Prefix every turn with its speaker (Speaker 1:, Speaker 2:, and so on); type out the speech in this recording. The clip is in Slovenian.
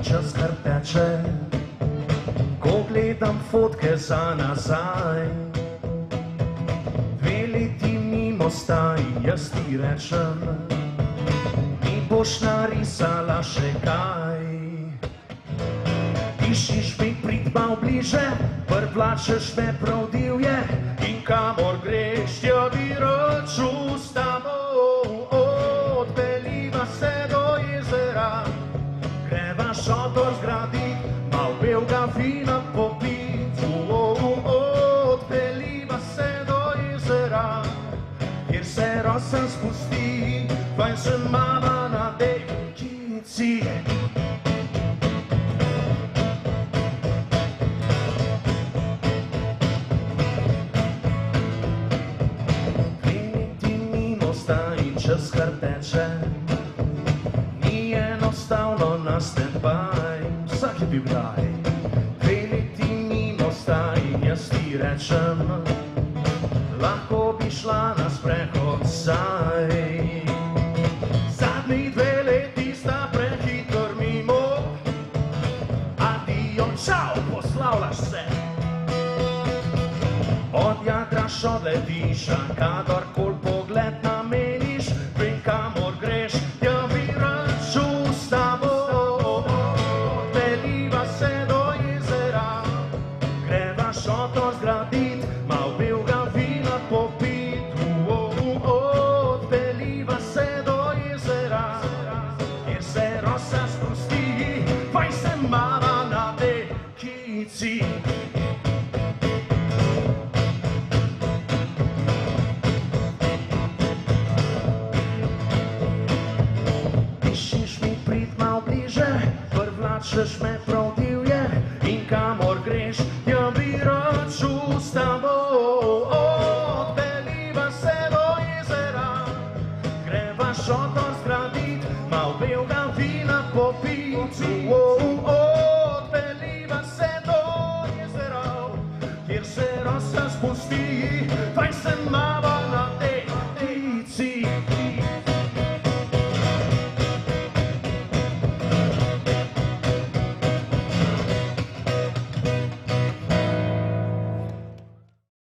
Speaker 1: čas kar teče, ko gledam fotke za nazaj. 2 leti mimo sta in jaz ti rečem, mi boš narisala še kaj. Pišiš mi prid mal bliže, privlačeš me prav divje, in kamor greš, tja bi rad šel s tabo. Odpeljiva se do jezera, greva šotor zgradit, mal belega vina popit. Odpeljiva se do jezera, kjer se rosa spusti, fajn se mama na dekici. Čas kar teče, ni enostavno na stand-by, vsak je bil kdaj. 2 leti mimo sta in jaz ti rečem, lahko bi šla na sprehod saj. Zadnji 2 leti sta prehitro mimo, adijo, čau, poslavljaš se. Odjadraš, odletiš, a kadorkoli pogled nameniš, vem kamor greš, tja bi rad šel s tabo. Odpeljiva se do jezera, greva šotor zgradit, mal belega vina popit. Odpeljiva se do jezera, kjer se rosa spusti, fajn se mama na dekici. Privlačeš me prav divje, in kamor greš, tja bi rad šel s tabo. Odpeljiva se do jezera, greva šotor zgradit, mal belega vina popit. Odpeljiva se do jezera, kjer se rosa spusti,